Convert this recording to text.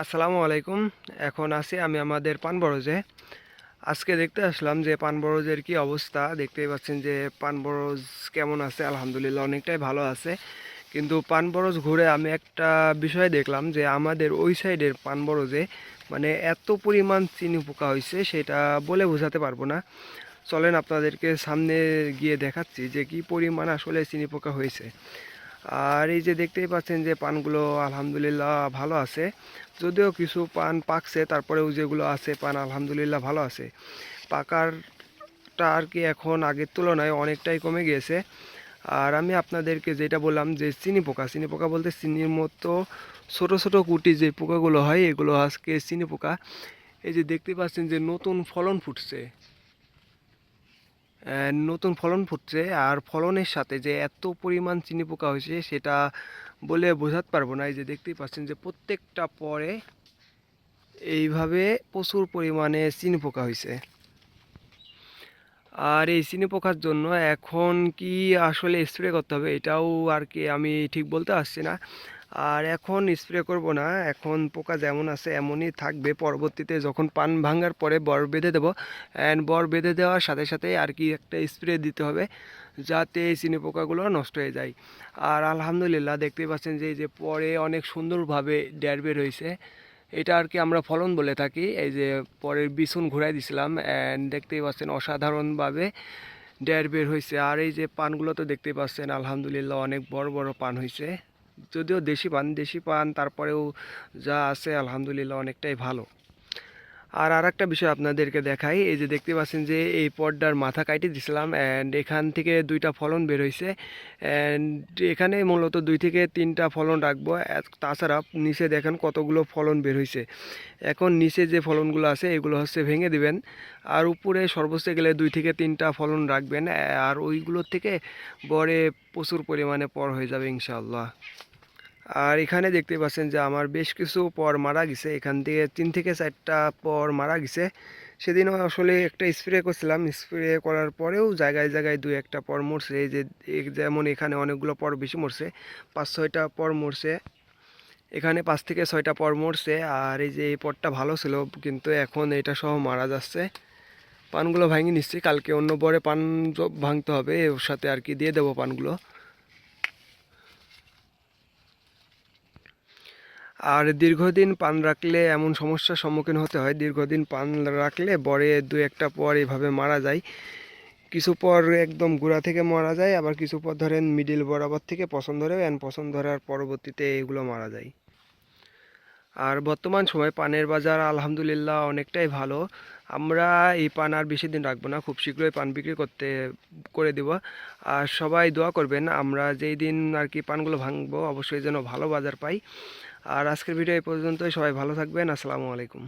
আসসালামু আলাইকুম। এখন আছি আমি আমাদের পানবরজে। আজকে দেখতে আসলাম যে পানবরজের কি অবস্থা। দেখতেই পাচ্ছেন যে পানবরজ কেমন আছে। আলহামদুলিল্লাহ অনেকটাই ভালো আছে। কিন্তু পানবরজ ঘুরে আমি একটা বিষয় দেখলাম যে আমাদের ওই সাইডের পানবরজে মানে এত পরিমাণ চিনি পোকা হয়েছে সেটা বলে বোঝাতে পারবো না। চলেন আপনাদেরকে সামনে গিয়ে দেখাচ্ছি যে কি পরিমাণ আসলে চিনি পোকা হয়েছে। আর এই যে দেখতেই পাচ্ছেন যে পানগুলো আলহামদুলিল্লাহ ভালো আছে, যদিও কিছু পান পাকছে, তারপরেও যেগুলো আছে পান আলহামদুলিল্লাহ ভালো আছে। পাকারটা আর কি এখন আগের তুলনায় অনেকটাই কমে গিয়েছে। আর আমি আপনাদেরকে যেটা বললাম যে চিনি পোকা বলতে চিনির মতো ছোট ছোট কুটি যে পোকাগুলো হয় এগুলো আজকে চিনি পোকা। এই যে দেখতে পাচ্ছেন যে নতুন ফলন ফুটছে, নতুন ফলন ফুটছে, আর ফলনের সাথে যে এত পরিমাণ চিনি পোকা হয়েছে সেটা বলে বোঝাতে পারবো না। এই যে দেখতেই পাচ্ছেন যে প্রত্যেকটা পরে এইভাবে প্রচুর পরিমাণে চিনি পোকা হয়েছে। আর এই চিনি পোকার জন্য এখন কি আসলে স্প্রে করতে হবে এটাও আর কি আমি ঠিক বলতে পারছি না। আর এখন স্প্রে করব না, এখন পোকা যেমন আছে এমনই থাকবে। পরবর্তীতে যখন পান ভাঙার পরে বর বেঁধে দেবো, অ্যান্ড বর বেঁধে দেওয়ার সাথে সাথে আর কি একটা স্প্রে দিতে হবে যাতে এই চিনি পোকাগুলো নষ্ট হয়ে যায়। আর আলহামদুলিল্লাহ দেখতেই পাচ্ছেন যে এই যে পরে অনেক সুন্দরভাবে ডের বের হয়েছে। এটা আর কি আমরা ফলন বলে থাকি। এই যে পরের বিছুন ঘুরাই দিছিলাম, অ্যান্ড দেখতেই পাচ্ছেন অসাধারণভাবে ডের বের হয়েছে। আর এই যে পানগুলো তো দেখতেই পাচ্ছেন আলহামদুলিল্লাহ অনেক বড় বড় পান হয়েছে, যদিও দেশি পান তারপরেও যা আছে আলহামদুলিল্লাহ অনেকটাই ভালো। আর আরেকটা বিষয় আপনাদেরকে দেখাই, এই যে দেখতে পাচ্ছেন যে এই পর্দার মাথা কাইটে দিছিলাম, অ্যান্ড এখান থেকে দুইটা ফলন বের হয়েছে। অ্যান্ড এখানে মূলত 2 থেকে 3টা ফলন রাখবো। তাছাড়া নিচে দেখেন কতগুলো ফলন বের হয়েছে। এখন নিচে যে ফলনগুলো আছে এগুলো হচ্ছে ভেঙে দিবেন, আর উপরে সর্বোচ্চ গেলে 2 থেকে 3টা ফলন রাখবেন, আর ওইগুলোর থেকে বড়ে প্রচুর পরিমাণে পর হয়ে যাবে ইনশাআল্লাহ। আর এখানে দেখতে পাচ্ছেন যে আমার বেশ কিছু পর মারা গেছে, এখান থেকে 3 থেকে 4টা পর মারা গেছে। সেদিনও আসলে একটা স্প্রে করছিলাম, স্প্রে করার পরেও জায়গায় জায়গায় 2-1টা পর মরছে। এই যে যেমন এখানে অনেকগুলো পর বেশি মরছে, 5-6টা পর মরছে। এখানে 5 থেকে 6টা পর মরছে। আর এই যে এই পরটা ভালো ছিল, কিন্তু এখন এটা সহ মারা যাচ্ছে। পানগুলো ভাঙি নিচ্ছি, কালকে অন্য বরে পান ভাঙতে হবে, ওর সাথে আর কি দিয়ে দেবো পানগুলো। আর দীর্ঘদিন পান রাখলে এমন সমস্যার সম্মুখীন হতে হয়। দীর্ঘদিন পান রাখলে বরে 2-1টা পর এভাবে মারা যায়। কিছু পর একদম গোড়া থেকে মারা যায়, আবার কিছু পর ধরেন মিডিল বরাবর থেকে পছন্দ ধরে, অ্যান্ড পছন্দ ধরার পরবর্তীতে এগুলো মারা যায়। আর বর্তমান সময়ে পানের বাজার আলহামদুলিল্লাহ অনেকটাই ভালো। আমরা এই পান আর বেশি দিন রাখবো না, খুব শীঘ্রই পান বিক্রি করে দেব। আর সবাই দোয়া করবেন আমরা যেই দিন আর কি পানগুলো ভাঙবো অবশ্যই যেন ভালো বাজার পাই। আর আজকের ভিডিও এই পর্যন্তই, সবাই ভালো থাকবেন। আসসালামু আলাইকুম।